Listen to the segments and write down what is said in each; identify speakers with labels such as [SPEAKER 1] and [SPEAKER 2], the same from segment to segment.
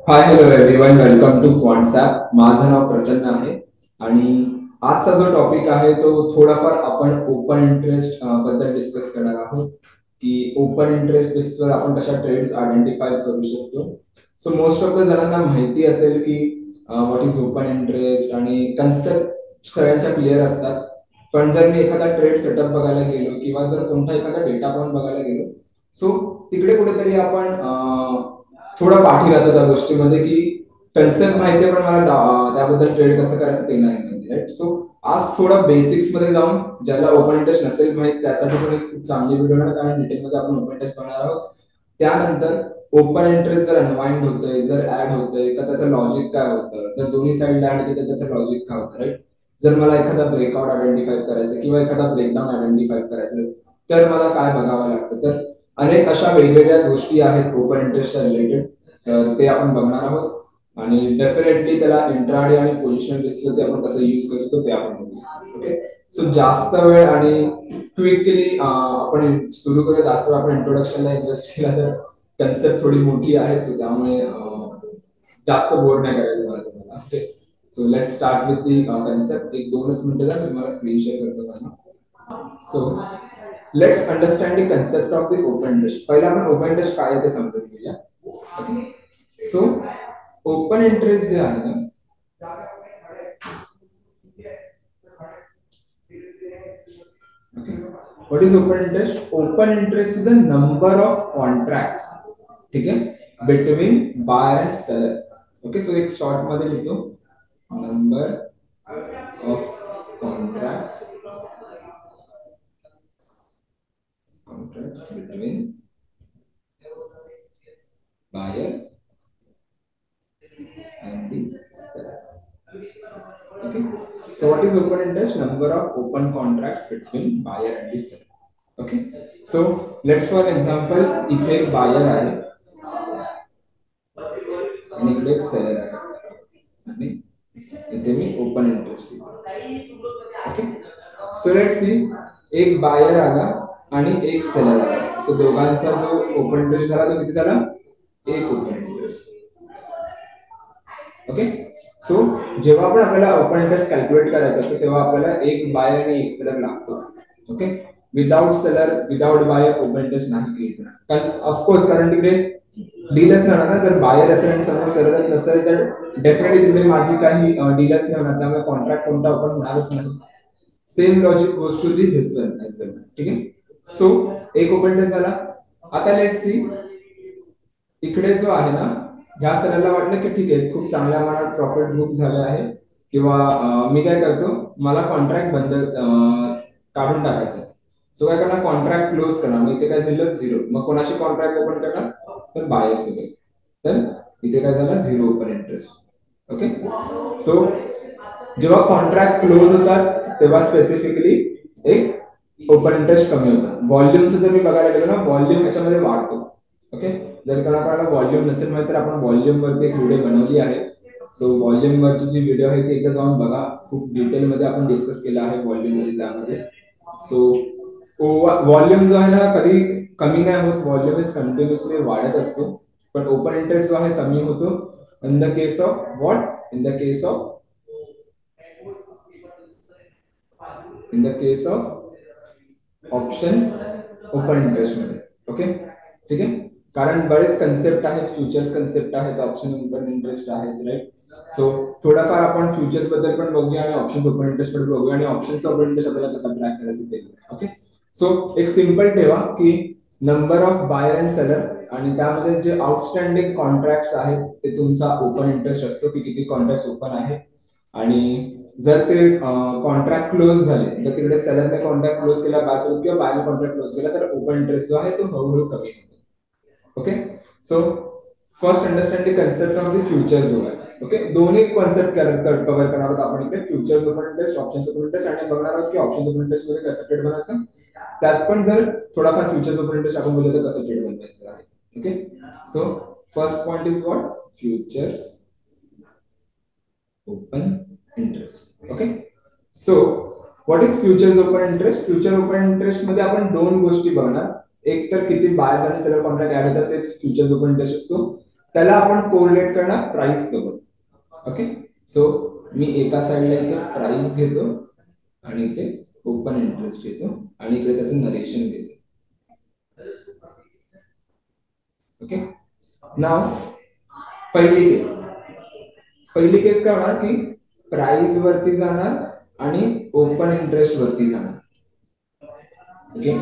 [SPEAKER 1] High hello everyone, welcome to Quantsapp. माझं नाव प्रसन्न आहे आणि आजचा जो टॉपिक आहे तो थोडाफार आपण ओपन इंटरेस्ट बद्दल डिस्कस करणार आहोत की ओपन इंटरेस्ट बेसिसवर आपण कशा ट्रेड्स आयडेंटिफाय करू शकतो. सो मोस्ट ऑफ द जणांना माहिती असेल की व्हॉट इज ओपन इंटरेस्ट आणि कन्सेप्ट सगळ्यांच्या क्लिअर असतात. पण जर मी एखादा ट्रेड सेटअप बघायला गेलो किंवा जर कोणता एखादा डेटा पॉइंट बघायला गेलो, सो तिकडे कुठेतरी आपण थोडा पाठी राहतो त्या गोष्टीमध्ये की कन्सेप्ट माहिती आहे पण मला त्याबद्दल ट्रेड कसं करायचं ते नाही माहिती, राईट. सो आज थोडा बेसिक्स मध्ये जाऊन ज्याला ओपन इंटरेस्ट नसेल माहित त्यासाठी पण एक खूप चांगली व्हिडिओ आहे, कारण डिटेलमध्ये आपण ओपन इंटरेस्ट बनणार आहोत. त्यानंतर ओपन इंटरेस्ट जर अनवाइंड होतंय, जर ऍड होतंय तर त्याचं लॉजिक काय होतं, जर दोन्ही साईडला ऍड होते तर त्याचं लॉजिक काय होतं, राईट. जर मला एखादा ब्रेकआउट आयडेंटिफाय करायचं किंवा एखादा ब्रेकडाऊन आयडेंटिफाय करायचं तर मला काय बघावं लागतं. तर अनेक अशा वेगवेगळ्या गोष्टी आहेत ओपन इंटरेस्टच्या रिलेटेड, तर ते आपण बघणार आहोत. आणि डेफिनेटली त्याला इंट्राडे आणि पोझिशन बेसिसवर ते आपण कसं यूज करू शकतो ते आपण बघूया. ओके. सो जास्त वेळ आणि क्विकली आपण सुरू करूया. जास्त वेळ आपण इंट्रोडक्शनला इन्व्हेस्ट केला तर कन्सेप्ट थोडी मोठी आहे, सो त्यामुळे जास्त बोर नाही करायचं मला तुम्हाला. Okay. So let start with the concept. एक दोनच मिनिटं द्या, मी तुम्हाला स्क्रीन शेअर करतो माझा. So let's understand the concept of the open interest. पहिला आपण ओपन इंटरेस्ट काय आहे ते समजून घेऊया. ओके. सो ओपन इंटरेस्ट जे आहे ना, okay, what is open interest? Open interest is the number of contracts, ठीक है, between buyer and seller. Okay, so एक शॉर्ट मध्ये लिखो, number of contracts between buyer and the seller. Okay, so what is open interest? Number of open contracts between buyer and the seller. Okay, so let's for example इथे एक buyer आहे आणि इकडे एक seller आहे आणि इथे मी ओपन इंटरेस्ट लिहितो. ओके. सो लेट्स सी, एक बायर आला आणि एक सेलर आला. सो दोघांचा जो ओपन इंटरेस्ट झाला तो किती झाला? एक ओपन इंटरेस्ट. ओके. सो जेव्हा पण आपल्याला ओपन इंटरेस्ट कॅल्क्युलेट करायचं असतं तेव्हा आपल्याला एक बायर आणि एक सेलर लागतो. Okay. Without seller without buyer open interest नाही क्रिएट होणार, कारण ऑफकोर्स कारण तिकडे डीलच नाही होणार ना. जर बायर असेल आणि समोर सेलर नसेल तर डेफिनेटली तिकडे माझी काही डीलच नाही होणार, त्यामुळे कॉन्ट्रॅक्ट कोणता ओपन होणारच नाही. Same logic goes to the this one as well. ठीक आहे. सो एक ओपन इंटरेस्ट झाला. आता लेट्स सी, इकडे जो आहे ना, ह्या सेलरला वाटलं की ठीक आहे, खूप चांगल्या प्रमाणात प्रॉफिट बुक झालं आहे किंवा मी काय करतो, मला कॉन्ट्रॅक्ट बंद काढून टाकायचं. सो काय करणार, कॉन्ट्रॅक्ट क्लोज करणार. मग इथे काय झालं, झिरो. मग कोणाशी कॉन्ट्रॅक्ट ओपन करणार, तर बायर सोबत. तर इथे काय झालं, zero open interest. Okay. So जेव्हा कॉन्ट्रॅक्ट क्लोज होतात तेव्हा स्पेसिफिकली एक ओपन इंटरेस्ट कमी होतं. व्हॉल्यूमचं जर मी बघायला गेलो ना, व्हॉल्यूम याच्यामध्ये वाढतो. ओके. जर कोणाला व्हॉल्यूम नसेल माहिती तर आपण व्हॉल्यूम वरती एक व्हिडिओ बनवली आहे. सो व्हॉल्यूम वरची जी व्हिडिओ आहे ती एकदा जाऊन बघा. खूप डिटेल मध्ये आपण डिस्कस केलं आहे व्हॉल्यूम मध्ये त्यामध्ये. सो व्हॉल्यूम जो आहे ना कधी कमी नाही होत, व्हॉल्यूम इज कंटिन्युअसली वाढत असतो. पण ओपन इंटरेस्ट जो आहे कमी होतो in the case of what, in the case of options open interest मध्ये. ओके. ठीक आहे. कारण बरेच कन्सेप्ट आहेत, फ्युचर्स कन्सेप्ट आहेत, ऑप्शन ओपन इंटरेस्ट आहेत, राईट. सो थोडाफार आपण फ्युचर्स बद्दल पण बघूया आणि ऑप्शन्स ओपन इंटरेस्ट बद्दल बघूया आणि ऑप्शन्स ओपन इंटरेस्ट आपल्याला कसा ट्रॅक करायचं ते. ओके. सो एक सिंपल ठेवा की number of buyer and seller आणि त्यामध्ये जे आउटस्टँडिंग कॉन्ट्रॅक्ट्स आहेत ते तुमचा ओपन इंटरेस्ट असतो की किती कॉन्ट्रॅक्ट ओपन आहे. आणि जर ते कॉन्ट्रॅक्ट क्लोज झाले, जर तिकडे सेलरने कॉन्ट्रॅक्ट क्लोज केला बायसोबत किंवा बायने कॉन्ट्रॅक्ट क्लोज केला तर ओपन इंटरेस्ट जो आहे तो हळूहळू कमी होतो. Okay. So first understand the concept of the future जो आहे. ओके. दोन्ही कॉन्सेप्ट कव्हर करणार आहोत आपण इथे, futures open interest, options open interest, आणि बघणार आहोत की ऑप्शन्स ओपन इंटरेस्ट मध्ये कसं ट्रेड बनायचं. त्यात पण जर थोडाफार फ्युचर्स ओपन इंटरेस्ट आपण बोललो तर कसं ट्रेड बनवायचं आहे. Okay. So first point is what, futures open interest. Okay. So what is futures open interest? Future open interest मध्ये आपण दोन गोष्टी बघणार. एक तर किती बायर्स आणि सेलर कॉन्ट्रॅक्ट ऍड होतात तेच फ्युचर्स ओपन इंटरेस्ट असतो. त्याला आपण कोरिलेट करणार प्राइस सोबत. ओके, सो मी एका साइडला इथे प्राइस घेतो आणि इथे ओपन इंटरेस्ट घेतो आणि इकडे त्याचं नरेशन घेतो. ओके, नाव पहिली केस काय होणार की प्राइस वरती जाणार आणि ओपन इंटरेस्ट वरती जाणार. ओके,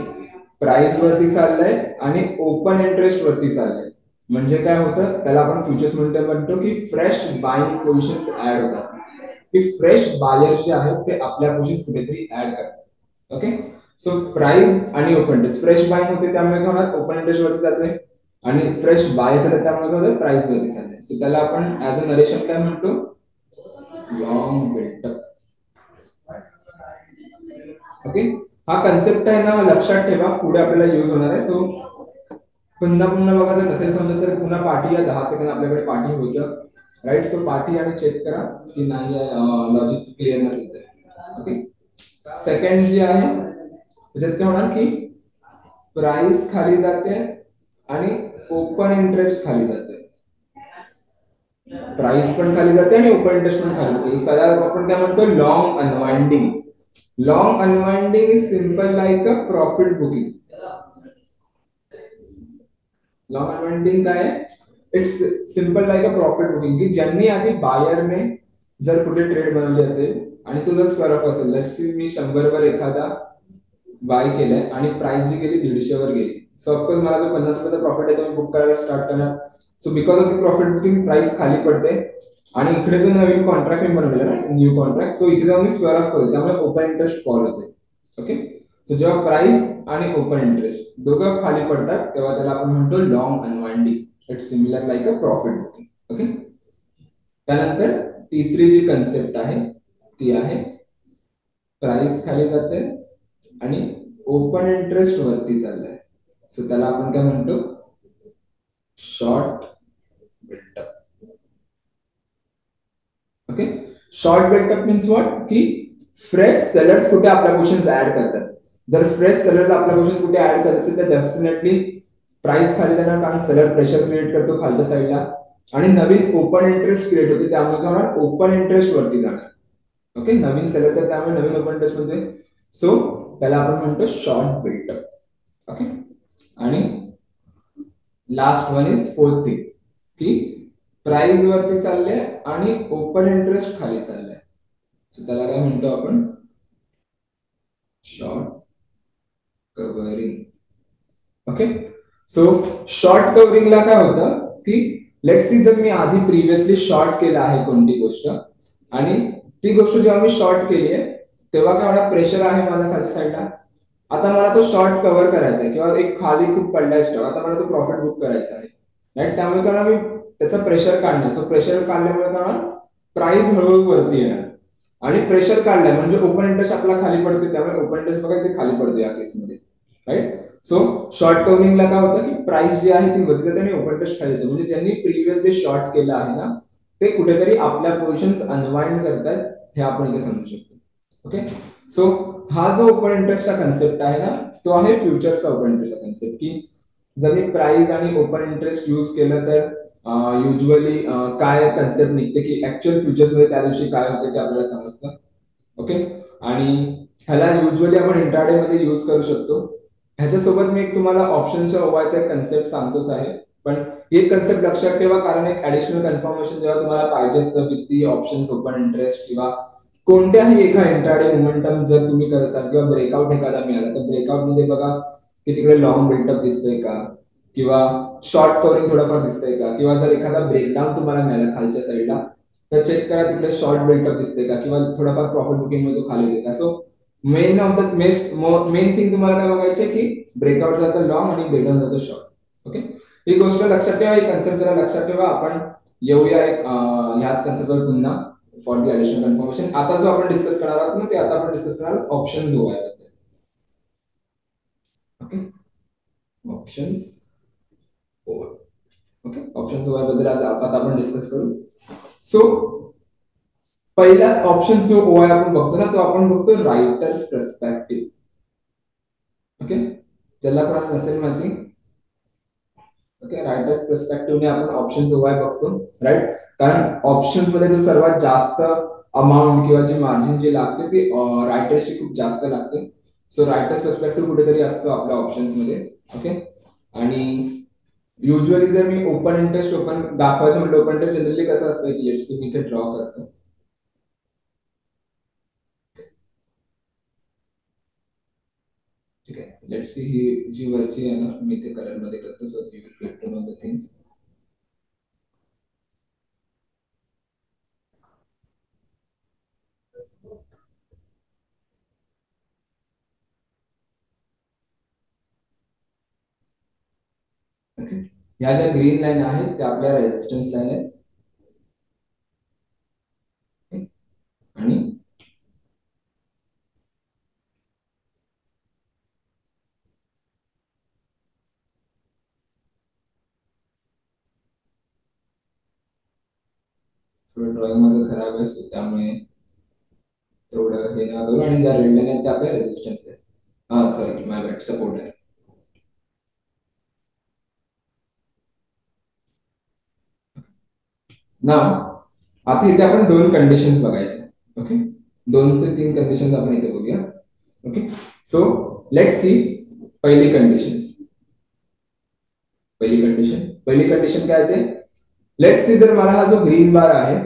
[SPEAKER 1] प्राइस वरती चाललंय आणि ओपन इंटरेस्ट वरती चाललंय. म्हणजे काय होतं, त्याला आपण फ्युचर्स म्हणतो की फ्रेश बाइंग पोझिशन्स ऍड होतात, की फ्रेश बायर्स जे आहेत ते आपल्या पोझिशन्स कुठेतरी ऍड करतात. ओके, सो प्राइस आणि ओपन इंटरेस्ट, फ्रेश बाइंग होते त्यामुळे काय होणार, ओपन इंटरेस्ट वरती जाते आणि फ्रेश बाय झालं त्यामुळे काय होतं, प्राइस वरती चाललंय. सो त्याला आपण ऍज अ नरेशन काय म्हणतो, लॉंग बिल्टअप. ओके, हा कन्सेप्ट आहे ना, लक्षात ठेवा, पुढे आपल्याला यूज होणार आहे. सो पुन्हा बघायचं नसेल समजा तर पुन्हा पाठी या 10 सेकंद आपल्याकडे पाठी होतं, राईट. सो पाठी आणि चेक करा की नाही लॉजिक क्लिअर नसेल तर. ओके, सेकंड जी आहे त्याच्यात काय होणार की प्राइस खाली जाते आणि ओपन इंटरेस्ट खाली जाते. प्राइस पण खाली जाते आणि ओपन इंटरेस्ट पण खाली जाते. सगळ्या आपण काय म्हणतो, long unwinding. Long unwinding is simple like a profit booking. Long unwinding काय आहे, it's simple like a profit booking, की ज्यांनी आधी बायरने जर कुठे ट्रेड बनवली असेल आणि तुझा स्क्वेअर ऑफ असेल, लेट्स सी मी 100 वर एखादा बाय केलाय आणि प्राइस जी गेली 150 वर गेली. सो ऑफकोर्स मला जो 50 रुपयाचा प्रॉफिट आहे तो मी बुक करायला स्टार्ट करणार. So because of the profit booking price खाली पडते आणि इकडे जो नवीन कॉन्ट्रॅक्ट मी बनवलेला ना, न्यू कॉन्ट्रॅक्ट, तो इथे जाऊन मी स्क्वेअर ऑफ करतो, त्यामुळे ओपन इंटरेस्ट फॉल होते. ओके, सो जेव्हा प्राइस आणि ओपन इंटरेस्ट दोघं खाली पडतात तेव्हा त्याला आपण म्हणतो long unwinding. It's similar like a profit booking. Okay, त्यानंतर तिसरी जी कन्सेप्ट आहे ती आहे प्राइस खाली जाते आणि ओपन इंटरेस्ट वरती चाललाय. सो त्याला आपण काय म्हणतो, short built up. Okay, short built up means what, की फ्रेश सेलर्स कुठे आपल्या पोझिशन्स ऍड करतात. जर फ्रेश सेलर्स आपल्या पोझिशन्स कुठे ऍड करत असेल तर डेफिनेटली प्राइस खाली जाणार, कारण सेलर प्रेशर क्रिएट करतो खालच्या साईडला आणि नवीन ओपन इंटरेस्ट क्रिएट होते, त्यामुळे काय होणार, ओपन इंटरेस्ट वरती जाणार. ओके, नवीन सेलर तर त्यामुळे नवीन ओपन इंटरेस्ट मध्ये. सो त्याला आपण म्हणतो शॉर्ट बिल्टअप. ओके, आणि last one is fourth thing, की प्राइस वरती चालले आणि ओपन इंटरेस्ट खाली चाललंय. सो त्याला काय म्हणतो आपण, short covering. Okay, so short कव्हरिंगला काय होतं की लेट्स सी जर मी आधी प्रिव्हियसली शॉर्ट केलं आहे कोणती गोष्ट आणि ती गोष्ट जेव्हा मी शॉर्ट केली आहे तेव्हा काय होणार, प्रेशर आहे माझ्या खालच्या साईडला. आता मला तो शॉर्ट कव्हर करायचा आहे किंवा एक खाली खूप पडलाय स्टॉक, आता मला तो प्रॉफिट बुक करायचा आहे, राईट. त्यामुळे काय मी त्याचा प्रेशर काढणार. सो प्रेशर काढल्यामुळे काय प्राइस हळूहळू वरती येणार आणि प्रेशर काढलाय म्हणजे ओपन इंटरेस्ट आपला खाली पडते, त्यामुळे ओपन इंटरेस्ट बघा इथे खाली पडते या केसमध्ये, राईट. सो शॉर्ट कव्हरिंगला काय होतं की प्राइस जी आहे ती वरती जाते आणि ओपन इंटरेस्ट खाली येते. म्हणजे ज्यांनी प्रिव्हियसली शॉर्ट केलं आहे ना ते कुठेतरी आपल्या पोझिशन्स अनवाइंड करतात, हे आपण इथे समजू शकतो. ओके, सो हा जो ओपन इंटरेस्टचा कन्सेप्ट आहे ना तो आहे फ्युचरचा ओपन इंटरेस्टचा कन्सेप्ट, की जर मी प्राइस आणि ओपन इंटरेस्ट यूज केलं तर युजली काय कन्सेप्ट निघते, की ऍक्च्युअल फ्युचर्स मध्ये त्या दिवशी काय होते ते आपल्याला समजतं. ओके, आणि ह्याला युजली आपण इंट्राडे मध्ये यूज करू शकतो. ह्याच्यासोबत मी एक तुम्हाला ऑप्शनच्या ओवायचा एक कन्सेप्ट सांगतोच आहे, पण एक कन्सेप्ट लक्षात ठेवा, कारण एक ऍडिशनल कन्फर्मेशन जेव्हा तुम्हाला पाहिजे असतं with the options open interest किंवा कोणत्याही एका इंट्राडे मोमेंटम जर तुम्ही करत असाल किंवा ब्रेकआउट एखादा मिळाला तर ब्रेकआउट मध्ये बघा की तिकडे लॉंग बिल्टअप दिसतंय का किंवा शॉर्ट कव्हरिंग थोडंफार दिसतंय का, किंवा जर एखादा ब्रेकडाऊन तुम्हाला मिळाला खालच्या साईडला तर चेक करा तिकडे शॉर्ट बिल्टअप दिसते का किंवा थोडाफार प्रॉफिट बुकिंग मध्ये तो खाली येते का. So main of the main thing तुम्हाला काय बघायचे की ब्रेकआउट जातं लॉंग आणि ब्रेकडाऊन जातं शॉर्ट. ओके, ही गोष्ट लक्षात ठेवा, ही कन्सेप्ट जरा लक्षात ठेवा. आपण येऊया एक ह्याच कन्सेप्टवर पुन्हा फॉर द ऍडिशनल कन्फर्मेशन. आता जो आपण डिस्कस करणार आहोत ना ते आता आपण डिस्कस करणार आहोत ऑप्शन्स ओआय बद्दल. Okay, options OI. Okay, options OI बद्दल आज आता आपण डिस्कस करू. सो पहिला ऑप्शन जो ओआय आपण बघतो ना तो आपण बघतो रायटर्स पर्स्पेक्टिव्ह. ओके, ज्याला कोणाला नसेल माहिती ओके, रायटर्स पर्स्पेक्टिव्हने आपण ऑप्शन्स वाय बघतो, राईट. कारण ऑप्शन्स मध्ये जो सर्वात जास्त अमाउंट किंवा जी मार्जिन जी लागते ती रायटर्सची खूप जास्त लागते. सो रायटर्स पर्स्पेक्टिव्ह कुठेतरी असतो आपल्या ऑप्शन्स मध्ये. ओके, आणि युजली जर मी ओपन इंटरेस्ट ओपन दाखवायचं म्हटलं, ओपन इंटरेस्ट जनरली कसं असतं की लेट्स मी इथे ड्रॉ करतो. ठीक आहे, लेट्स सी ही जी वरची आहे ना, मी ते कलर मध्ये करतो so you will get to know the things. Okay, या ज्या ग्रीन लाईन आहेत त्या आपल्या रेजिस्टन्स लाईन आहेत. आणि थोडं ड्रॉइंग मध्ये खराब आहे सो त्यामुळे थोडं हे ना करू. आणि ज्या रेड लाईन आहेत त्या आपल्या रेजिस्टन्स आहे. हा सॉरी, माय बॅड, सपोर्ट आहे. ना आता इथे आपण दोन कंडिशन्स बघायचे. ओके, दोन ते तीन कंडिशन्स आपण इथे बघूया. ओके, सो लेट्स सी पहिली कंडिशन. पहिली कंडिशन काय ते, लेट्स सी जर मला हा जो ग्रीन बार आहे,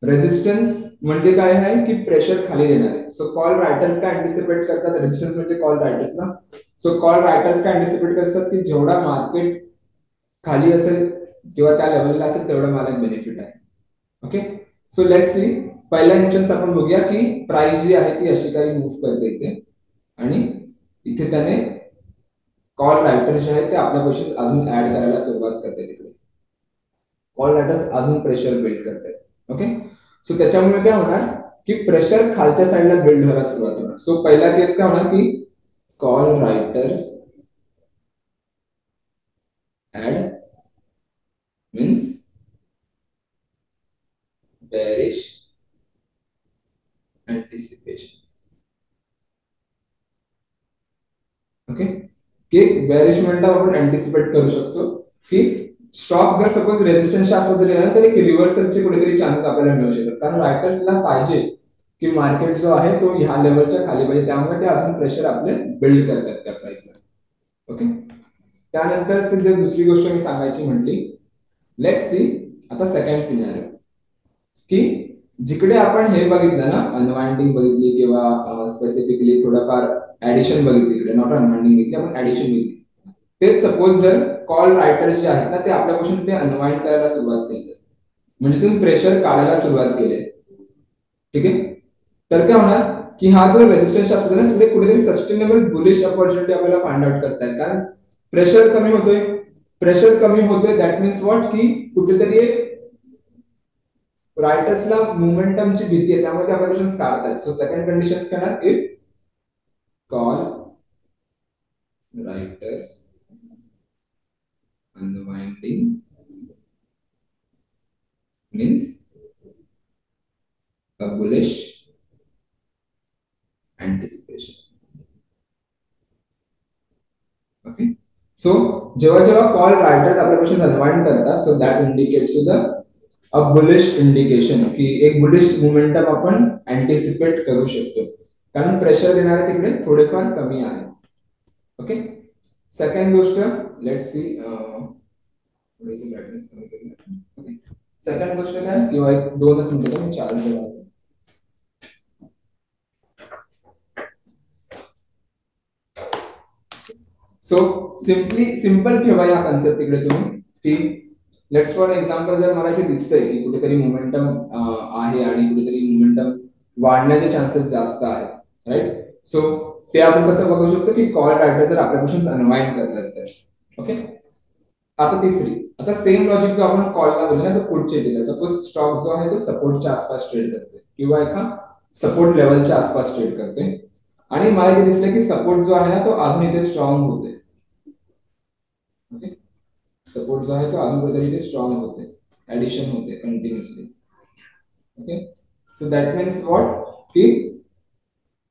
[SPEAKER 1] रेजिस्टन्स म्हणजे काय आहे की प्रेशर खाली देणार आहे. सो कॉल रायटर्स काय अँटिसिपेट करतात, रेजिस्टन्स म्हणजे कॉल रायटर्स ना. सो कॉल रायटर्स काय अँटिसिपेट करतात की जेवढा मार्केट खाली असेल किंवा त्या लेवलला असेल तेवढं मला बेनिफिट आहे. ओके, सो लेट्स सी पहिला इन्स्टन्स आपण बघूया की प्राइस जी आहे ती अशी काही मूव्ह करते इथे, आणि इथे त्याने कॉल रायटर्स जे आहेत ते आपल्या क्वेश्चन अजून ऍड करायला सुरुवात करते. तिकडे कॉल रायटर्स अजून प्रेशर बिल्ड करते. ओके, सो त्याच्यामुळे काय होणार की प्रेशर खालच्या साईडला बिल्ड व्हायला सुरुवात होणार. सो पहिला केस काय होणार की call writers add means bearish anticipation. Okay, की bearish मोमेंटम आपण अँटिसिपेट करू शकतो की स्टॉक जर सपोज रेजिस्टन्सच्या आसपास जर गेला तर एक रिव्हर्सलचे कुठेतरी चान्सेस आपल्याला मिळू शकतात. कारण रायटर्सला पाहिजे की मार्केट जो आहे तो ह्या लेवलच्या खाली पाहिजे, त्यामुळे ते अजून प्रेशर आपले बिल्ड करतात त्या प्राइसला. ओके, त्यानंतर जर दुसरी गोष्ट मी सांगायची म्हटली, लेट्स सी आता सेकंड सिनेरियो की जिकडे आपण हे बघितलं ना, अनवाइंडिंग बघितली किंवा स्पेसिफिकली थोडंफार ऍडिशन बघितली, इकडे नॉट अनवाइंडिंग बघितली, आपण ऍडिशन बघितली. तेच सपोज जर कॉल रायटर्स जे आहेत ना ते आपल्यापासून ते अनवाइंड करायला सुरुवात केली, म्हणजे तुम्ही प्रेशर काढायला सुरुवात केली. ठीक आहे, तर काय होणार की हा जो रेजिस्टन्स असतो ना तिकडे कुठेतरी सस्टेनेबल बुलिश अपॉर्च्युनिटी आपल्याला फाइंड आउट करता येईल. कारण प्रेशर कमी होतोय, प्रेशर कमी होतोय दॅट मीन्स व्हॉट की कुठेतरी रायटर्सला मोमेंटमची भीती आहे, त्यामुळे ते आपल्यापासून काढतात. सो सेकंड कंडिशन करणार if call writers unwinding means a bullish anticipation. Okay, so जेव्हा जेव्हा कॉल रायटर्स आपल्यापासून अनवाइंड करतात, so that indicates the a bullish indication की एक बुलिश मोमेंटम आपण अँटिसिपेट करू शकतो, कारण प्रेशर देणारे तिकडे थोडेफार कमी आहे. ओके, सेकंड गोष्ट लेट्स सी, सेकंड गोष्ट काय किंवा एक दोनच मिनिटं मी चार्ज करतो. सो सिंपल ठेवा या कन्सेप्ट इकडे तुम्ही की लेट्स फॉर एक्झाम्पल जर मला हे दिसतंय की कुठेतरी मोमेंटम आहे आणि कुठेतरी मोमेंटम वाढण्याचे चान्सेस जास्त आहेत, राईट. सो ते आपण कसं बघू शकतो की कॉल रायटर जर आपल्यापासून अनवाइंड करतात तर. ओके, आता तिसरी, आता सेम लॉजिक जो आपण कॉलला बोलला ना तो पुढचे दिला, सपोज स्टॉक जो आहे तो सपोर्टच्या आसपास ट्रेड करतोय किंवा एका सपोर्ट लेवलच्या आसपास ट्रेड करतोय, आणि मला हे दिसलं की सपोर्ट जो आहे ना तो अजून इथे स्ट्रॉंग होतोय. ओके, सपोर्ट जो आहे तो अजून कुठेतरी इथे स्ट्रॉंग होते, ऍडिशन होते continuously. Okay, so that means what की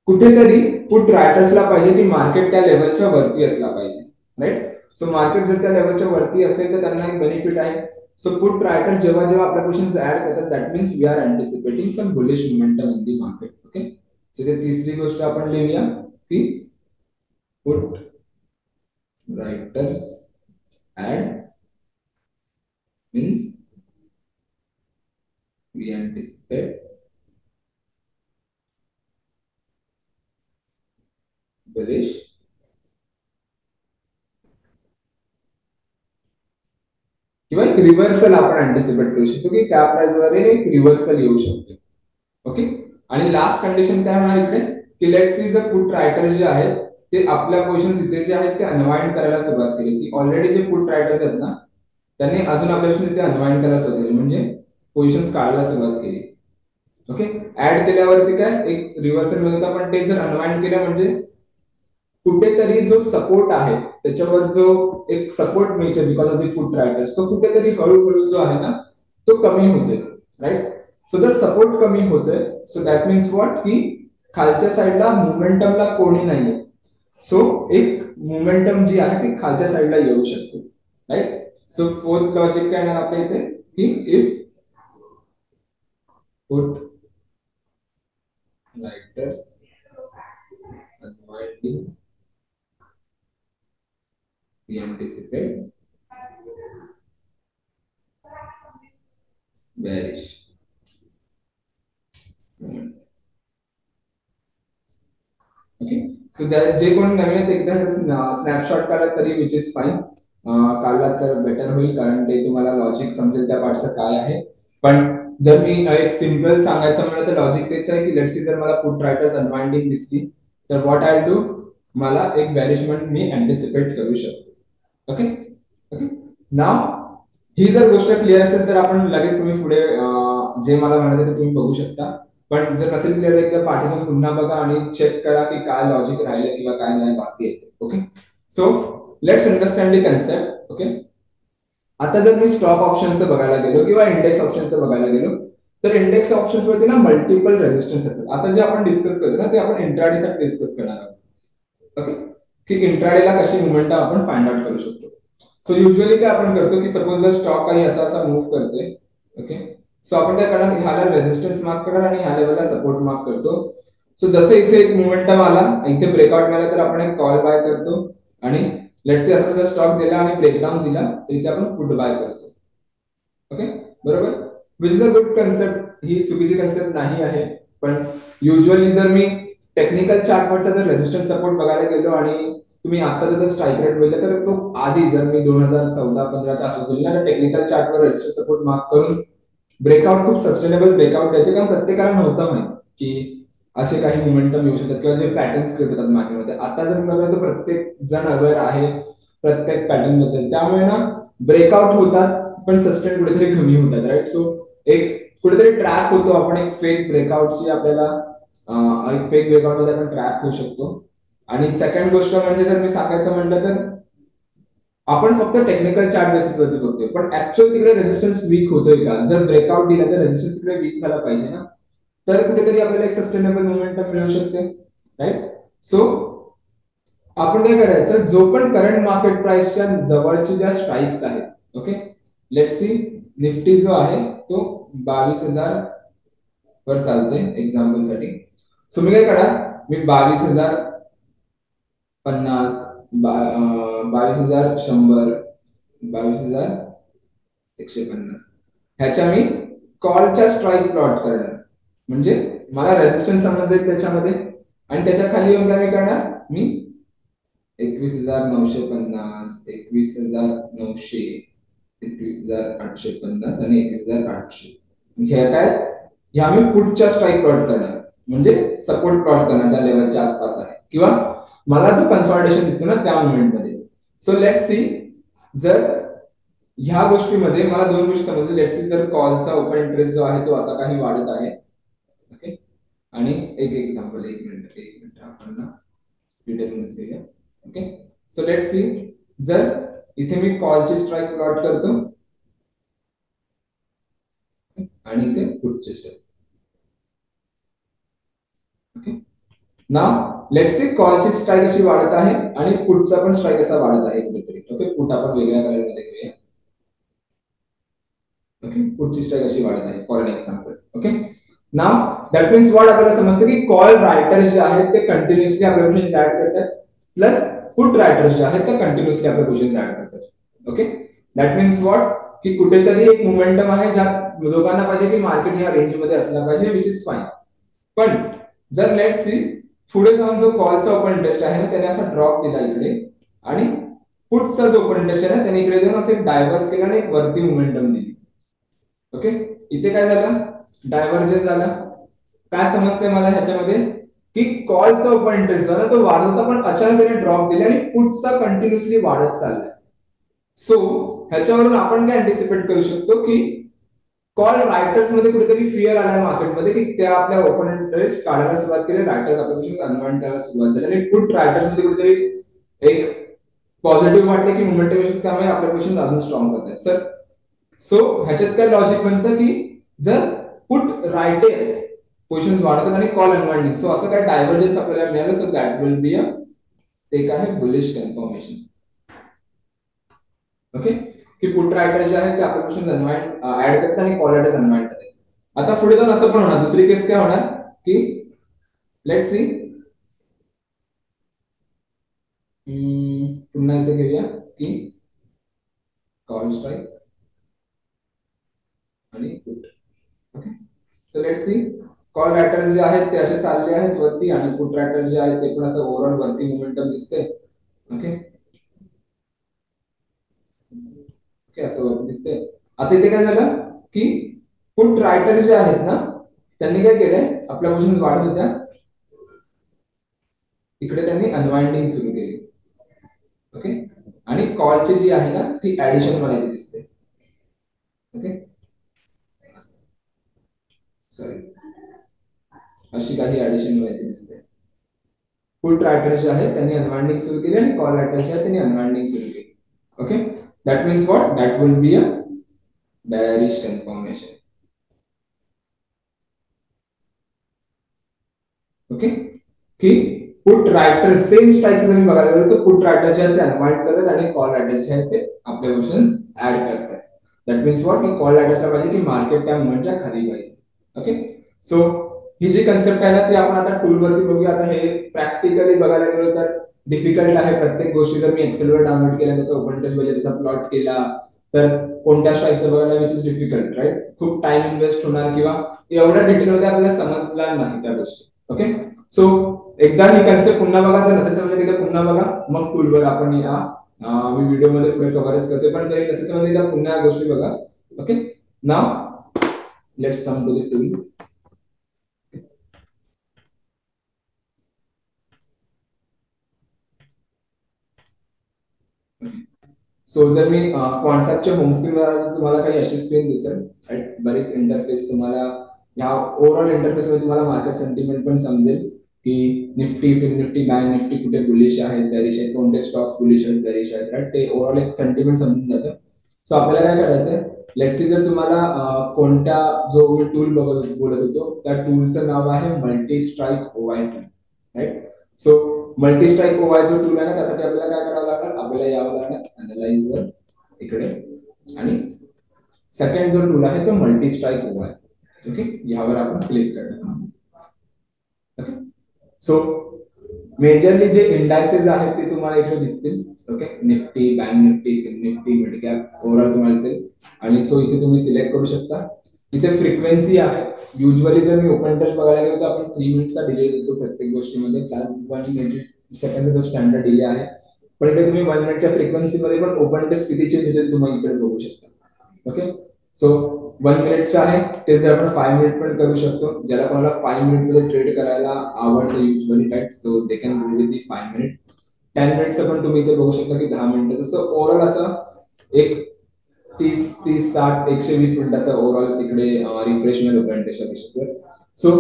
[SPEAKER 1] कुठेतरी पुट रायटर्सला पाहिजे की मार्केट त्या लेवलच्या वरती असला पाहिजे, राईट. सो मार्केट जर त्या लेवलच्या वरती असेल तर त्यांना एक बेनिफिट आहे. सो पुट रायटर्स जेव्हा जेव्हा आपल्या पोझिशन्स ऍड करतात that means we are anticipating some bullish momentum in the market. Okay, so ते तिसरी गोष्ट आपण लिहूया की put writers add means we anticipate bullish किंवा एक रिव्हर्सल आपण अँटिसिपेट करू शकतो की त्या प्राइस वर एक रिव्हर्सल येऊ शकते. ओके, आणि लास्ट कंडिशन काय होणार इकडे की लेट्स सी जर पुट रायटर जे आहेत ते आपल्या पोझिशन इथे जे आहेत ते अनवाइंड करायला सुरुवात केली की ऑलरेडी जे पुट रायटर्स आहेत ना त्यांनी अजून आपल्या पोझिशन इथे अनवाइंड करायला सुरुवात केली म्हणजे पोझिशन्स काढायला सुरुवात केली. ओके, ऍड केल्यावरती काय एक रिव्हर्सल मिळत होता पण ते जर अनवाइंड केलं म्हणजे कुठेतरी जो सपोर्ट आहे त्याच्यावर जो एक सपोर्ट मिळतो because of the put writers तो कुठेतरी हळूहळू जो आहे ना तो कमी होतोय. राईट, सो जर सपोर्ट कमी होतोय सो दॅट मीन्स व्हॉट की खालच्या साईडला मोमेंटमला कोणी नाहीये. सो एक मोमेंटम जी आहे ती खालच्या साईडला येऊ शकते. राईट, सो फोर्थ लॉजिक काय येणार आपल्या इथे की if put writers unwinding we anticipate bearish. Okay, so जे कोण नवीन आहेत एकदा स्नॅपशॉट काढला तरी विच इज फाईन, काढला तर बेटर होईल कारण ते तुम्हाला लॉजिक समजेल त्या पार्टचं काय आहे. पण जर मी एक सिंपल सांगायचं म्हणलं तर लॉजिक तेच आहे की लेट्स सी जर मला पुट रायटर्स अनवाइंडिंग दिसली तर व्हॉट आय डू मला एक बेरिशमेंट मी अँटिसिपेट करू शकतो. ओके ओके, नाव ही जर गोष्ट क्लिअर असेल तर आपण लगेच तुम्ही पुढे जे मला म्हणायचं ते तुम्ही बघू शकता. पण जर नसेल क्लिअर एकदा पाठीतून पुन्हा बघा आणि चेक करा की काय लॉजिक राहिलं किंवा काय नाही बाकी आहे. Okay, so let's understand the concept. Okay, आता जर मी स्टॉक ऑप्शनचं बघायला गेलो किंवा इंडेक्स ऑप्शनचं बघायला गेलो तर इंडेक्स ऑप्शन्स वरती ना मल्टिपल रेजिस्टन्स असतात. आता जे आपण डिस्कस करतो ना ते आपण इंट्राडे साठी डिस्कस करणार आहोत. ओके, की इंट्राडेला कशी मुवमेंट आपण फाइंड आउट करू शकतो. सो युजली काय आपण करतो की सपोज जर स्टॉक काही असा असा मूव्ह करते. ओके, सो आपण काय करणार ह्याला रेजिस्टन्स मार्क करणार आणि ह्या लेवलला सपोर्ट मार्क करतो. सो जसं इथे एक मोमेंटम आला इथे ब्रेकआउट मिळाला तर आपण एक कॉल बाय करतो आणि लेट्स से असा स्टॉक दिला आणि ब्रेकडाऊन दिला तर इथे आपण पुट बाय करतो. ओके, बरोबर, which is a good concept, ही चुकीची कन्सेप्ट नाही आहे. पण युजली जर मी टेक्निकल चार्टवरचा जर रेजिस्टन्स सपोर्ट बघायला गेलो आणि तुम्ही आता जर स्ट्राईक रेट बघितलं तर तो आधी जर मी 2014-15च्या आसपास बघितला तर टेक्निकल चार्टवर रेजिस्टन्स सपोर्ट मार्क करून ब्रेकआउट खूप सस्टेनेबल ब्रेकआउट द्यायचे कारण प्रत्येकाला नव्हतं माहित की असे काही मोमेंटम येऊ शकतात किंवा जे पॅटर्न्स क्रिएट होतात मार्केटमध्ये. आता जर बघा तर प्रत्येक जण अवेअर आहे प्रत्येक पॅटर्न बद्दल, त्यामुळे ना ब्रेकआउट होतात पण सस्टेन कुठेतरी कमी होतात. राईट, सो एक कुठेतरी ट्रॅक होतो आपण एक फेक ब्रेकआउटची आपल्याला एक फेक ब्रेकआउट मध्ये आपण ट्रॅक होऊ शकतो. आणि सेकंड गोष्ट म्हणजे जर मी सांगायचं म्हटलं तर आपण फक्त टेक्निकल चार्ट बेसिस वरती बघतोय पण ऍक्च्युअल तिकडे रेजिस्टन्स वीक होतोय का, जर ब्रेकआउट दिला तर रेजिस्टन्स तिकडे वीक झाला पाहिजे ना, तर कुठेतरी आपल्याला एक सस्टेनेबल मोमेंटम मिळू शकते. राईट, सो आपण काय करायचं जो पण करंट मार्केट प्राइसच्या जवळची ज्या स्ट्राईक्स आहेत. ओके, लेट्स सी निफ्टी जो आहे तो 22,000 वर चालते एक्झाम्पल साठी. सो मी काय करणार मी 22,050 22,100 22,150 ह्याच्या मी कॉलच्या स्ट्राईक प्लॉट करणार म्हणजे मला रेजिस्टन्स समजेल त्याच्यामध्ये आणि त्याच्या खाली येऊन काय मी करणार मी 21,950 21,900 21,850 आणि 21,800 ह्या काय ह्या मी पुढच्या स्ट्राईक प्लॉट करणार म्हणजे सपोर्ट प्लॉट करणार ज्या लेवलच्या आसपास आहे किंवा मला जो कन्सॉलिडेशन दिसतो ना त्या मोमेंटमध्ये. सो लेट सी जर ह्या गोष्टीमध्ये मला दोन गोष्टी समजल्या. लेट सी जर कॉलचा ओपन इंटरेस्ट जो आहे तो असा काही वाढत आहे. ओके, आणि एक एक्झाम्पल एक मिनिट आपण ना डिटेलमध्ये घेऊया. ओके, सो लेट सी जर इथे मी कॉलची स्ट्राईक प्लॉट करतो आणि इथे पुटची strike. Okay, now let's say कॉलची स्ट्राईक अशी वाढत आहे आणि पुटचा पण स्ट्राईक असा वाढत आहे कुठेतरी. ओके, पुट आपण वेगळ्या कलरमध्ये घेऊया. ओके, पुटची स्ट्राईक अशी वाढत आहे for an example. Okay, now that means what आपल्याला समजतं की कॉल रायटर्स जे आहेत ते कंटिन्युअसली आपल्या क्वेश्चन्स ऍड करतात, प्लस पुट रायटर्स जे आहेत ते कंटिन्युअसली आपल्या क्वेश्चन्स ऍड करतात. ओके, दॅट मीन्स व्हॉट की कुठेतरी एक मोमेंटम आहे ज्यात लोकांना पाहिजे की मार्केट ह्या रेंज मध्ये असला पाहिजे, विच इज फाईन. पण जर लेट्स सी पुढे जाऊन जो कॉलचा ओपन इंटरेस्ट आहे ना त्याने असा ड्रॉप दिला इकडे, आणि पुटचा जो ओपन इंटरेस्ट आहे ना त्याने इकडे जाऊन असं डायव्हर्स केला आणि एक वरती मोमेंटम दिली. ओके, इथे काय झालं, डायव्हर्जन झाला. काय समजतंय मला ह्याच्यामध्ये की कॉलचा ओपन इंटरेस्ट जो ना तो वाढत होता पण अचानक त्याने ड्रॉप दिले आणि पुटचा कंटिन्युअसली वाढत चाललाय. सो ह्याच्यावरून आपण काय अँटिसिपेट करू शकतो की कॉल रायटर्स मध्ये कुठेतरी फिअर आलाय मार्केटमध्ये की त्या आपल्या ओपन इंटरेस्ट काढायला सुरुवात केली, रायटर्स आपल्या अनवाइंड करायला सुरुवात झाली आणि पुट रायटर्स मध्ये कुठेतरी एक पॉझिटिव्ह वाटले की मोमेंटेशन त्यामुळे आपल्या क्वेश्चन अजून स्ट्रॉंग करतात. सर सो ह्याच्यात काय लॉजिक बनतं की जर पुट रायटर्स पोझिशन्स वाढतात आणि कॉल अनवाइंडिंग, सो असं काय डायव्हर्जन्स आपल्याला मिळालं, सो दॅट विल बी अ एक आहे बुलिश कन्फर्मेशन. ओके, की पुट रायटर जे आहे ते आपल्या क्वेश्चन अनवाइंड ऍड करतात आणि कॉल रायटर्स अनवाइंड करतात. आता पुढे जाऊन असं पण होणार, दुसरी केस काय होणार की लेट्स सी, पुन्हा इथे घेऊया की कॉल स्ट्राईक आणि put. Okay, so let's see call writers जे आहेत ते असे चालले आहेत वरती आणि पुट रायटर्स जे आहेत ते पण असं ओव्हरऑल वरती मोमेंटम दिसते. ओके ओके, असं वरती दिसते. आता इथे काय झालं की पुट रायटर जे आहेत ना त्यांनी काय केलंय, आपल्या पोझिशन वाढत होत्या, इकडे त्यांनी अनवाइंडिंग सुरू केली. ओके, आणि कॉलची जी आहे ना ती ऍडिशन मला इथे दिसते. ओके, सॉरी, अशी काही ऍडिशन मला इथे दिसते. पुट रायटर जे आहे त्यांनी अनवाइंडिंग सुरू केली आणि कॉल रायटर जे आहे त्यांनी अनवाइंडिंग सुरू केली. Okay, that means what, that will be a bearish confirmation. Okay, की पुट रायटर सेम स्ट्राइक जर मी बघायला गेलो तर पुट रायटर जे आहेत ते अनवाइंड करतात आणि कॉल रायटर जे आहेत ते आपले ऑप्शन्स ऍड करतात. दॅट मीन्स व्हॉट की कॉल रायटर्सला पाहिजे की मार्केट त्या मोमेंटच्या खाली पाहिजे. ओके, सो ही जी कन्सेप्ट आहे ना ती आपण आता टूल वरती बघूया. आता हे प्रॅक्टिकली बघायला गेलो तर डिफिकल्ट आहे. प्रत्येक गोष्टी जर मी एक्सेल वर डाउनलोड केल्या, त्याचा ओपन टेस्ट बजेट त्याचा प्लॉट केला तर कोणत्या स्ट्राइक्स बघायला विच इज डिफिकल्ट, राईट. खूप टाइम इन्व्हेस्ट होणार किंवा एवढ्या डिटेल मध्ये आपल्याला समजणार नाही त्या गोष्टी. ओके, सो एकदा ही कन्सेप्ट पुन्हा बघा, जर नसेल समजलं एकदा पुन्हा बघा, मग टूलवर आपण या मी व्हिडिओ मध्ये पुढे कव्हरच करते, पण जर नसेल समजलं एकदा पुन्हा गोष्टी बघा. Okay, now let's come to the tool. So जर मी कॉन्सेप्टच्या होम स्क्रीनवर आलो तर तुम्हाला काही अशी स्क्रीन दिसेल, राईट. बरेच इंटरफेस तुम्हाला या ओव्हरऑल इंटरफेस मध्ये तुम्हाला मार्केट सेंटिमेंट पण समजेल की निफ्टी, फिन निफ्टी, बँक निफ्टी कुठे बुलिश आहेत, बेरिश आहेत, कोणते स्टॉक्स बुलिश आहेत, बेरिश आहेत, राईट. ते ओव्हरऑल एक सेंटिमेंट समजून जातं. सो आपल्याला काय करायचंय, लेट्स सी जर तुम्हाला कोणत्या जो मी टूल बोलत होतो त्या टूलचं नाव आहे multi strike OI tool, right. So multi strike OI जो टूल आहे ना त्यासाठी आपल्याला काय करावं लागणार, आपल्याला यावं लागणार अनालाइज वर इकडे, आणि सेकंड जो टूल आहे तो मल्टी स्ट्राईक ओवाय. ओके, यावर आपण क्लिक करणार. ओके, सो मेजरली जे इंडायसेस आहेत ते तुम्हाला इकडे दिसतील. Okay, Nifty, bank Nifty, Nifty, mid cap overall तुम्हाला दिसेल. आणि सो इथे तुम्ही सिलेक्ट करू शकता. इथे फ्रिक्वेन्सी आहे. युजली जर मी ओपन इंटरेस्ट बघायला गेलो तर आपण 3 मिनिटचा डिले देतो प्रत्येक गोष्टीमध्ये, कारण 1 मिनिट सेकंड स्टँडर्ड डिले आहे. पण इथे तुम्ही 1 मिनिटच्या फ्रिक्वेन्सी मध्ये पण ओपन इंटरेस्ट किती चेंज होते तुम्ही इकडे बघू शकता. ओके, सो 1 मिनिटचं आहे ते जर आपण 5 मिनिट पण करू शकतो. ज्याला कोणाला 5 मिनिट मध्ये ट्रेड करायला आवडतं usually, right, so they can go with the 5 minute. 10 मिनिटचं पण तुम्ही इथे बघू शकता की 10 मिनिटं, जसं ओव्हरऑल असं एक 30, 60, 120 मिनिटाचा ओव्हरऑल तिकडे रिफ्रेशमेंट ओपन इंटरेस्ट. सो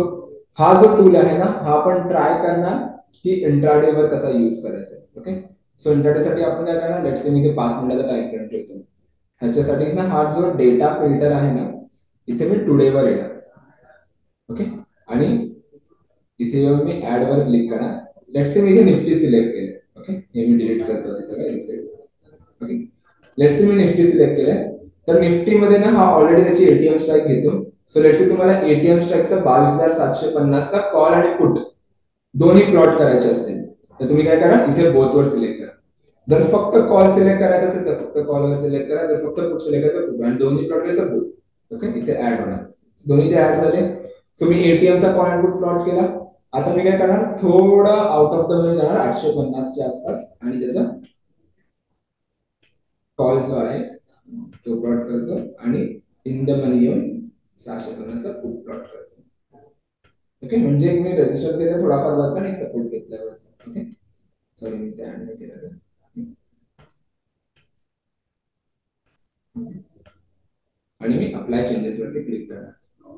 [SPEAKER 1] हा जो टूल आहे ना हा आपण ट्राय करणार की इंट्राडे वर कसा यूज करायचा. ओके, सो इंट्राडे साठी आपण काय करणार, लेट्स से मी 5 मिनिटाचा टाइम फ्रेम ठेवतो. ह्याच्यासाठी ना हा जो डेटा फिल्टर आहे ना इथे मी टुडे वर येणार. ओके, आणि इथे येऊन मी ऍड वर क्लिक करणार. लेट्स से मी इथे निफ्टी सिलेक्ट केले. ओके, हे मी डिलीट करतो हे सगळं inside. Okay, let's say me Nifty select केलंय. तर निफ्टी मध्ये ना हा ऑलरेडी त्याची एटीएम स्ट्राईक घेतो. सो लेट्स से तुम्हाला एटीएम स्ट्राईकचा 22,750 चा कॉल आणि पुट दोन्ही प्लॉट करायचे असतील तर तुम्ही काय करा, इथे बोथ वर सिलेक्ट करा. जर फक्त कॉल सिलेक्ट करायचा असेल तर फक्त कॉल वर सिलेक्ट करा, जर फक्त पुट सिलेक्ट करायचं पुट, आणि दोन्ही प्लॉट करायचं पुट. ओके, इथे ऍड होणार, दोन्ही इथे ऍड झाले. सो मी एटीएम चा कॉल आणि पुट प्लॉट केला. आता मी काय करणार, थोडं आउट ऑफ द मनी जाणार 850 च्या आसपास आणि त्याचा कॉल जो आहे तो प्लॉट करतो आणि इन द मनी येऊन 650 चा पुट प्लॉट करतो. ओके, म्हणजे मी रेजिस्टन्स घेतला थोडाफार वरचा आणि सपोर्ट घेतला वरचा. ओके, सॉरी मी त्या ऍड केलं. आणि मी अप्लाय चेंजेस वरती क्लिक करणार.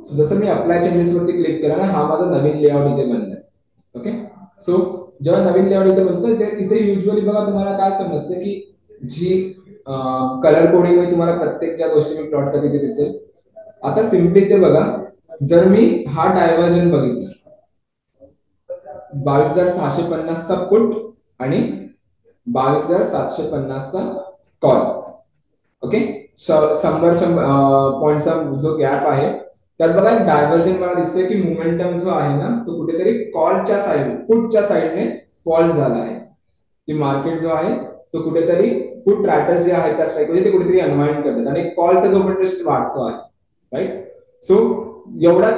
[SPEAKER 1] सो जसं मी अप्लाय चेंजेस वरती क्लिक केला ना, हा माझा नवीन लेआउट इथे बनलाय. ओके, सो जेव्हा नवीन लेआउट इथे बनतो इथे युजली बघा तुम्हाला काय समजते की जी कलर कोडिंग मध्ये तुम्हाला प्रत्येक ज्या गोष्टी मी प्लॉट करते ते दिसेल. आता सिम्पली ते बघा, जर मी हा डायव्हर्जन बघितला 22,650 चा पुट आणि 22,750 चा कॉल. ओके, 100 पॉईंटचा जो गॅप आहे त्यात बघा डायव्हर्जन मला दिसतोय की मोमेंटम जो आहे ना तो कुठेतरी कॉलच्या साइड पुटच्या साइडने फॉल झाला आहे. की मार्केट जो आहे तो कुठेतरी पुट ट्रॅकर्स जे आहेत त्या स्ट्राईक मध्ये ते कुठेतरी अनवाइंड करतात आणि कॉलचा जो पण रिस्क वाढतो आहे. राईट, सो एवढा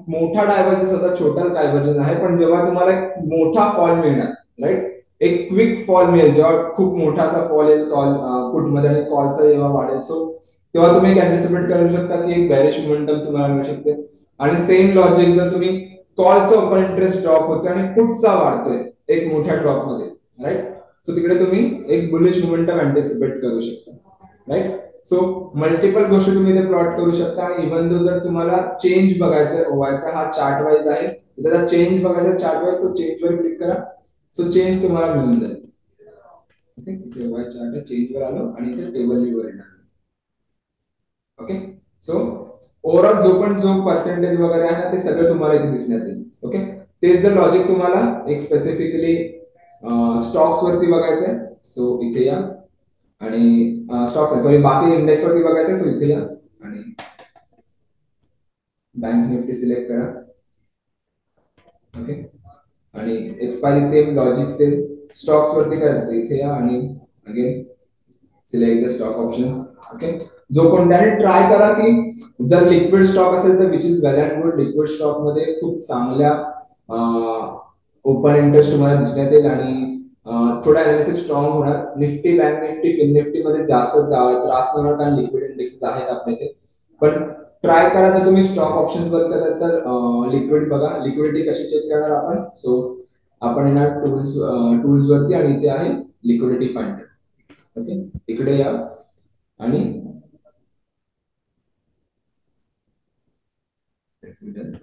[SPEAKER 1] मोठा डायव्हर्जन होता, छोटाच डायव्हर्जन आहे, पण जेव्हा तुम्हाला मोठा फॉल मिळणार, राईट, एक क्विक फॉल मिळेल, जेव्हा खूप मोठासा फॉल येईल कॉल पुट मध्ये आणि कॉलचा जेव्हा वाढेल, सो तेव्हा तुम्ही एक अँटिसिपेट करू शकता की एक बेरिश मोमेंटम तुम्हाला मिळू शकते. आणि सेम लॉजिक जर तुम्ही कॉलचा ओपन इंटरेस्ट ड्रॉप होतोय आणि पुटचा वाढतोय एक मोठ्या ड्रॉप मध्ये, राईट, सो तिकडे तुम्ही एक बुलिश मोमेंटम अँटिसिपेट करू शकता. राईट, सो मल्टिपल गोष्टी तुम्ही इथे प्लॉट करू शकता. आणि इव्हन दो जर तुम्हाला चेंज बघायचा व्हायचा, हा चार्ट वाईज आहे, त्याचा चेंज बघायचा चार्ट वाईज, तो चेंज वर क्लिक करा. सो चेंज तुम्हाला मिळून जाईल. ओके, इथे वाय चार्ट आहे, चेंज वर आलो आणि इथे टेबल व्ह्यू वर येणार. ओके, सो ओव्हरऑल जो पर्सेंटेज वगैरे आहे ना ते सगळं तुम्हाला इथे दिसण्यात येईल. ओके, तेच जर लॉजिक तुम्हाला एक स्पेसिफिकली स्टॉक्स वरती बघायचंय, सो इथे या. आणि स्टॉक्स सॉरी बाकी इंडेक्स वरती बघायचंय, सो इथे या आणि बँक निफ्टी सिलेक्ट करा. ओके, आणि expiry same, logic same, stocks वरती करायचं इथे या आणि again select the stock options. Okay, जो कोणत्याने ट्राय करा की जर लिक्विड स्टॉक असेल तर which is well and good. Liquid stock मध्ये खूप चांगल्या ओपन इंटरेस्ट तुम्हाला दिसण्यात येईल आणि थोडा अनालिसिस स्ट्रॉंग होणार. निफ्टी, बँक निफ्टी, फिन निफ्टी मध्ये जास्त त्रास नाही होणार कारण लिक्विड इंडेक्स आहेत आपले ते. पण ट्राय करा जर तुम्ही स्टॉक ऑप्शन्स वर करत तर लिक्विड बघा. लिक्विडिटी कशी चेक करणार आपण, सो आपण येणार टूल्स वरती आणि इथे आहे लिक्विडिटी फाइंडर. ओके, इकडे या आणि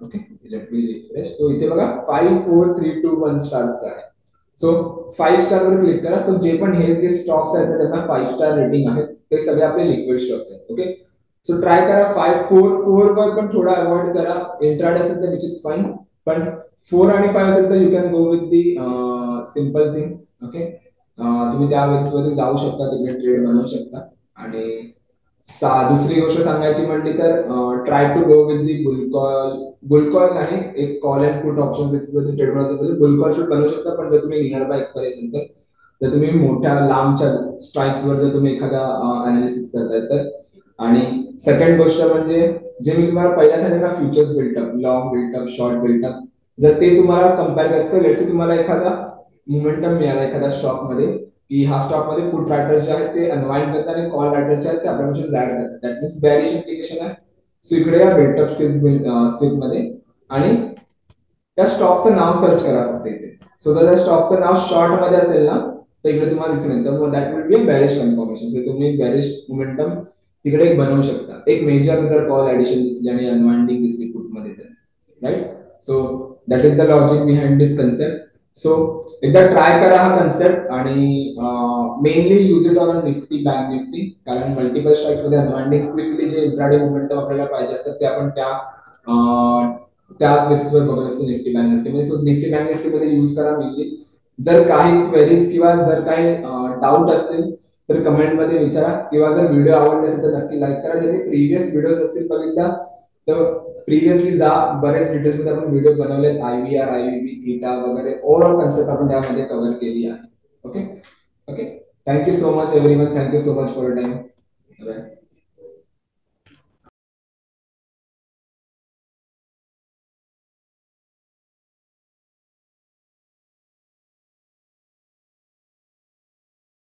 [SPEAKER 1] okay, let me refresh. So इथे बघा 5 4 3 2 1 स्टार्स आहे. सो 5 स्टार वर क्लिक करा. सो जे पण हे जे स्टॉक्स आहेत त्यांना 5 स्टार रेटिंग आहे, ते सगळे आपले लिक्विड स्टॉक्स आहेत. ओके, सो ट्राय करा 5 4 4 वर पण थोडा अवॉइड करा. इंट्राडे असेल तर विच इज फाइन, पण 4 आणि 5 असेल तर you can go with the simple thing. Okay, तुम्ही त्या बेसिस वरती जाऊ शकता, तिकडे ट्रेड बनवू शकता. आणि दुसरी गोष्ट सांगायची म्हटली तर try to go with the bull call नाही, एक call and put option basis वरती ट्रेड बनवत असेल बुल कॉल शूट बनवू शकता. पण जर तुम्ही नियर बाय एक्सपायरी असेल तर तुम्ही मोठ्या लांबच्या स्ट्राइक्स वर जर तुम्ही एखादा अनालिसिस करताय तर. आणि सेकंड गोष्ट म्हणजे जे मी तुम्हाला पहिल्या सांगितलं futures built up, long built up, short built up, जर ते तुम्हाला कम्पेअर करायचं तर लेट्स तुम्हाला एखादा मोमेंटम मिळाला एखाद्या स्टॉक मध्ये की हा स्टॉक मध्ये पुट रायटर्स जे आहेत ते अनवाइंड करतात आणि कॉल रायटर्स जे आहेत ते आपल्यापेक्षा झॅड करतात. दॅट मीन्स बॅरिश इंडिकेशन आहे. सो इकडे या बिल्टअप स्क्रिप्ट मध्ये आणि त्या स्टॉकचं नाव सर्च करा फक्त इथे. सो जर त्या स्टॉकचं नाव शॉर्ट मध्ये असेल ना तर इकडे तुम्हाला दिसून येईल, तर that will be a bearish confirmation. So तुम्ही बॅरिश मोमेंटम तिकडे एक बनवू शकता. एक मेजर जर कॉल ऍडिशन दिसली आणि अनवाइंडिंग दिसली पुट मध्ये तर, right. So that is the logic behind this concept. So एकदा ट्राय करा हा कन्सेप्ट आणि mainly use it on Nifty, bank Nifty, कारण मल्टिपल स्ट्राइक्स मध्ये अनवाइंडिंग क्विकली जे इंट्राडे मोमेंटम आपल्याला पाहिजे असतात ते आपण त्याच बेसिसवर बघत असतो निफ्टी, बँक निफ्टी मध्ये. सो निफ्टी, बँक निफ्टी मध्ये यूज करा मेनली. जर काही क्वेरीज किंवा जर काही डाऊट असतील तर कमेंट मध्ये विचारा, किंवा जर व्हिडिओ आवडले असेल तर नक्की लाईक करा. ज्यांनी प्रिव्हियस व्हिडिओज असतील बघितल्या तर प्रिव्हियसली जा, बरेच डिटेल्स मध्ये आपण व्हिडिओ बनवलेत, IVR, IVB, थीटा वगैरे ओव्हरऑल कन्सेप्ट आपण त्यामध्ये कव्हर केली आहे. Okay okay, thank you so much everyone, thank you so much for time.